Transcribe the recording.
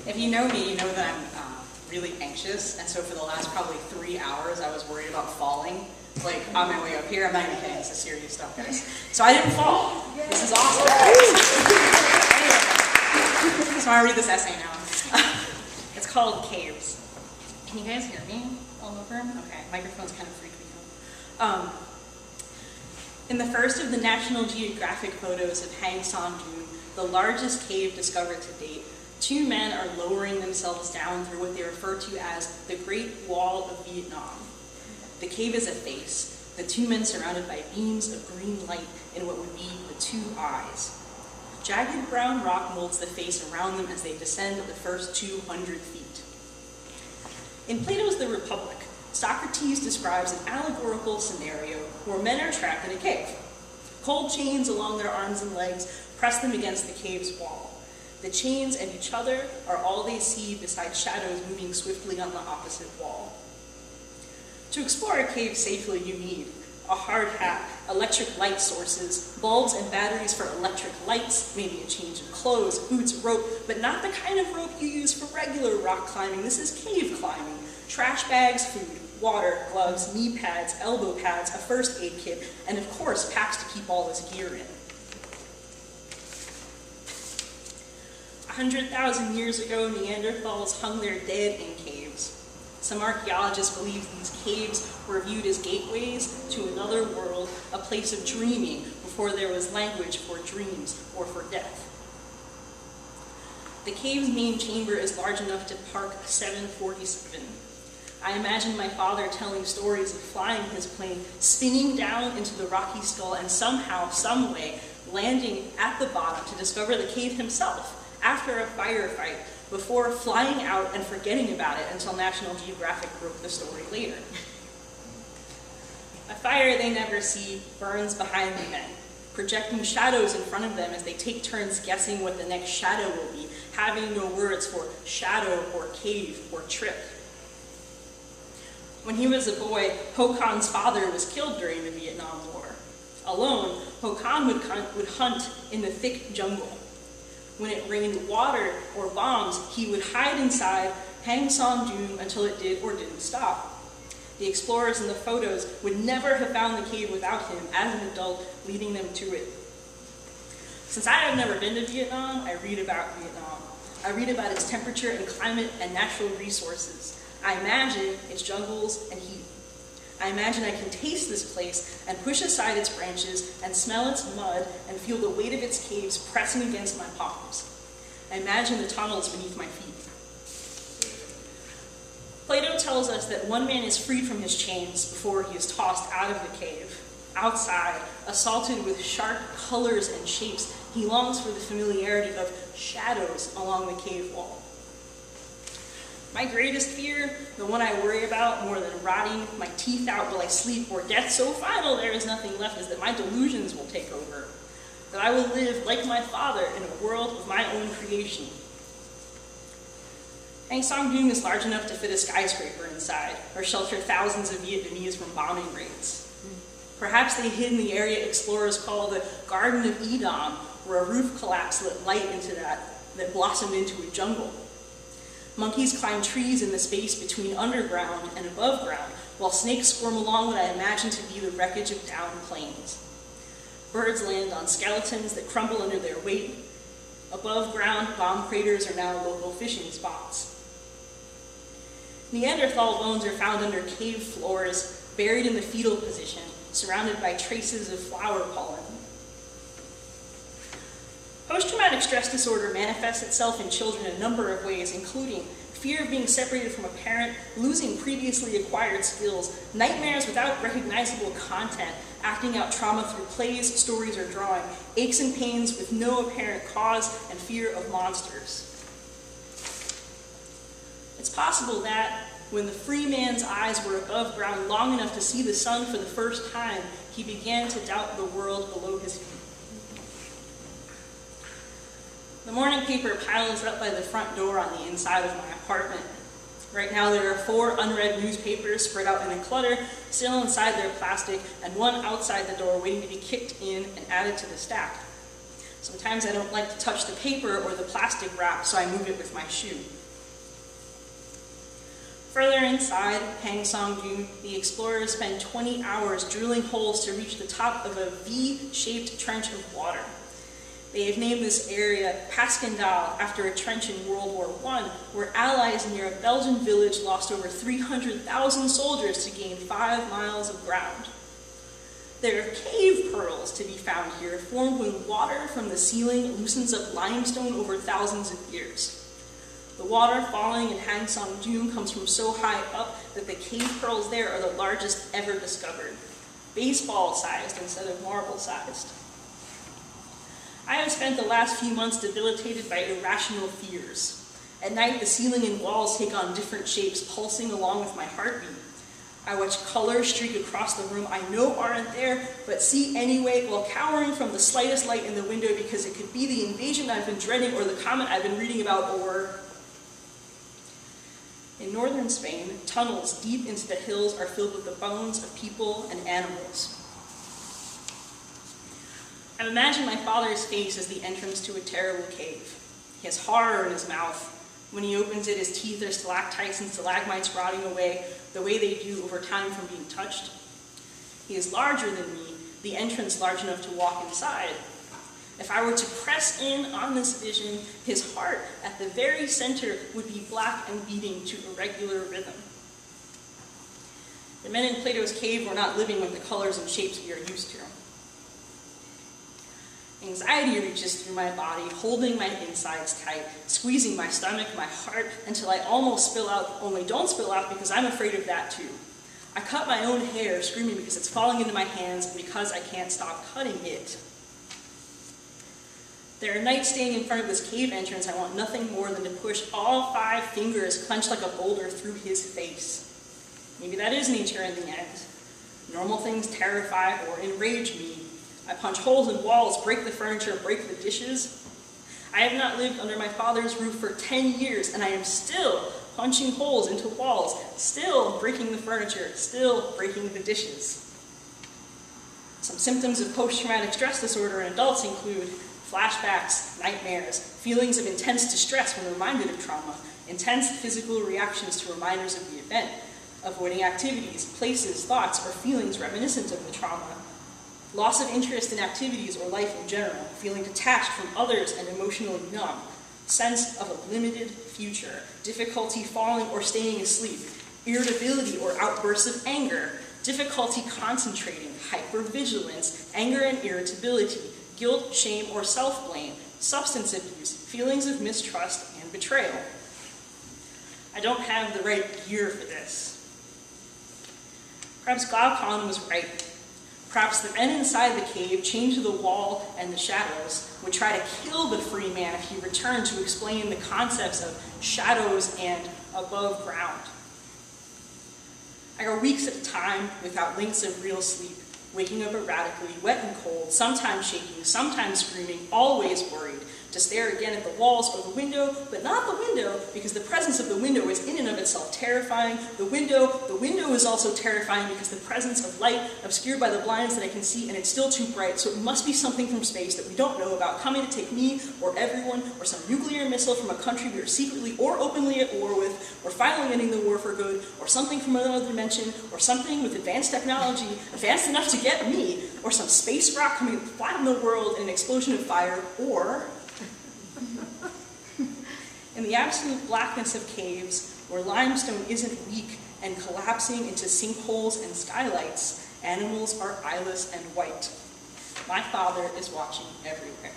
If you know me, you know that I'm really anxious, and so for the last probably 3 hours, I was worried about falling. Like, on my way up here, I'm not even kidding, this is serious stuff, guys. So I didn't fall. This is awesome. Anyway, so I read this essay now. It's called Caves. Can you guys hear me all over? Okay, microphone's kind of freaking out. In the first of the National Geographic photos of Hang Son Doong, the largest cave discovered to date, 2 men are lowering themselves down through what they refer to as the Great Wall of Vietnam. The cave is a face, the 2 men surrounded by beams of green light in what would be the 2 eyes. Jagged brown rock molds the face around them as they descend the first 200 feet. In Plato's The Republic, Socrates describes an allegorical scenario where men are trapped in a cave. Cold chains along their arms and legs press them against the cave's wall. The chains and each other are all they see beside shadows moving swiftly on the opposite wall. To explore a cave safely, you need a hard hat, electric light sources, bulbs and batteries for electric lights, maybe a change of clothes, boots, rope, but not the kind of rope you use for regular rock climbing. This is cave climbing. Trash bags, food, water, gloves, knee pads, elbow pads, a first aid kit, and of course, packs to keep all this gear in. 100,000 years ago, Neanderthals hung their dead in caves. Some archaeologists believe these caves were viewed as gateways to another world, a place of dreaming before there was language for dreams or for death. The cave's main chamber is large enough to park a 747. I imagine my father telling stories of flying his plane, spinning down into the rocky skull, and somehow, some way, landing at the bottom to discover the cave himself after a firefight, before flying out and forgetting about it until National Geographic broke the story later. A fire they never see burns behind the men, projecting shadows in front of them as they take turns guessing what the next shadow will be, having no words for shadow or cave or trip. When he was a boy, Ho Khan's father was killed during the Vietnam War. Alone, Ho Khan would hunt in the thick jungle. When it rained water or bombs, he would hide inside Hang Son Doong until it did or didn't stop. The explorers in the photos would never have found the cave without him as an adult, leading them to it. Since I have never been to Vietnam, I read about Vietnam. I read about its temperature and climate and natural resources. I imagine its jungles and heat. I imagine I can taste this place and push aside its branches and smell its mud and feel the weight of its caves pressing against my palms. I imagine the tunnels beneath my feet. Plato tells us that one man is freed from his chains before he is tossed out of the cave. Outside, assaulted with sharp colors and shapes, he longs for the familiarity of shadows along the cave wall. My greatest fear, the one I worry about more than rotting my teeth out while I sleep or death so final there is nothing left, is that my delusions will take over. That I will live like my father in a world of my own creation. Hang Son Doong is large enough to fit a skyscraper inside, or shelter thousands of Vietnamese from bombing raids. Perhaps they hid in the area explorers call the Garden of Eden, where a roof collapse let light into that blossomed into a jungle. Monkeys climb trees in the space between underground and above ground, while snakes squirm along what I imagine to be the wreckage of downed planes. Birds land on skeletons that crumble under their weight. Above ground, bomb craters are now local fishing spots. Neanderthal bones are found under cave floors, buried in the fetal position, surrounded by traces of flower pollen. Post-traumatic stress disorder manifests itself in children in a number of ways, including fear of being separated from a parent, losing previously acquired skills, nightmares without recognizable content, acting out trauma through plays, stories, or drawing, aches and pains with no apparent cause, and fear of monsters. It's possible that, when the free man's eyes were above ground long enough to see the sun for the first time, he began to doubt the world below his feet. The morning paper piles up by the front door on the inside of my apartment. Right now there are 4 unread newspapers spread out in a clutter, still inside their plastic, and one outside the door waiting to be kicked in and added to the stack. Sometimes I don't like to touch the paper or the plastic wrap, so I move it with my shoe. Further inside Hang Song Dune, the explorers spend 20 hours drilling holes to reach the top of a V-shaped trench of water. They have named this area Passchendaele after a trench in World War I, where Allies near a Belgian village lost over 300,000 soldiers to gain 5 miles of ground. There are cave pearls to be found here, formed when water from the ceiling loosens up limestone over thousands of years. The water falling in Hang Song Dune comes from so high up that the cave pearls there are the largest ever discovered, baseball-sized instead of marble-sized. I have spent the last few months debilitated by irrational fears. At night, the ceiling and walls take on different shapes, pulsing along with my heartbeat. I watch colors streak across the room I know aren't there, but see anyway, while cowering from the slightest light in the window because it could be the invasion I've been dreading or the comet I've been reading about, or... In northern Spain, tunnels deep into the hills are filled with the bones of people and animals. I imagine my father's face as the entrance to a terrible cave. He has horror in his mouth. When he opens it, his teeth are stalactites and stalagmites rotting away the way they do over time from being touched. He is larger than me, the entrance large enough to walk inside. If I were to press in on this vision, his heart at the very center would be black and beating to irregular rhythm. The men in Plato's cave were not living with the colors and shapes we are used to. Anxiety reaches through my body, holding my insides tight, squeezing my stomach, my heart, until I almost spill out, only don't spill out because I'm afraid of that too. I cut my own hair, screaming because it's falling into my hands and because I can't stop cutting it. There are nights staying in front of this cave entrance I want nothing more than to push all 5 fingers clenched like a boulder through his face. Maybe that is nature in the end. Normal things terrify or enrage me. I punch holes in walls, break the furniture, break the dishes. I have not lived under my father's roof for 10 years, and I am still punching holes into walls, still breaking the furniture, still breaking the dishes. Some symptoms of post-traumatic stress disorder in adults include flashbacks, nightmares, feelings of intense distress when reminded of trauma, intense physical reactions to reminders of the event, avoiding activities, places, thoughts, or feelings reminiscent of the trauma, loss of interest in activities or life in general, feeling detached from others and emotionally numb, sense of a limited future, difficulty falling or staying asleep, irritability or outbursts of anger, difficulty concentrating, hypervigilance, anger and irritability, guilt, shame, or self-blame, substance abuse, feelings of mistrust, and betrayal. I don't have the right gear for this. Perhaps Glaucon was right. Perhaps the men inside the cave, chained to the wall and the shadows, would try to kill the free man if he returned to explain the concepts of shadows and above ground. I go weeks at a time without links of real sleep, waking up erratically, wet and cold, sometimes shaking, sometimes screaming, always worried, to stare again at the walls or the window, but not the window, because the presence of the window is in and of itself terrifying. The window is also terrifying because the presence of light obscured by the blinds that I can see, and it's still too bright, so it must be something from space that we don't know about, coming to take me or everyone, or some nuclear missile from a country we are secretly or openly at war with, or finally ending the war for good, or something from another dimension, or something with advanced technology, advanced enough to get me, or some space rock coming to flatten the world in an explosion of fire, or... In the absolute blackness of caves, where limestone isn't weak and collapsing into sinkholes and skylights, animals are eyeless and white. My father is watching everywhere.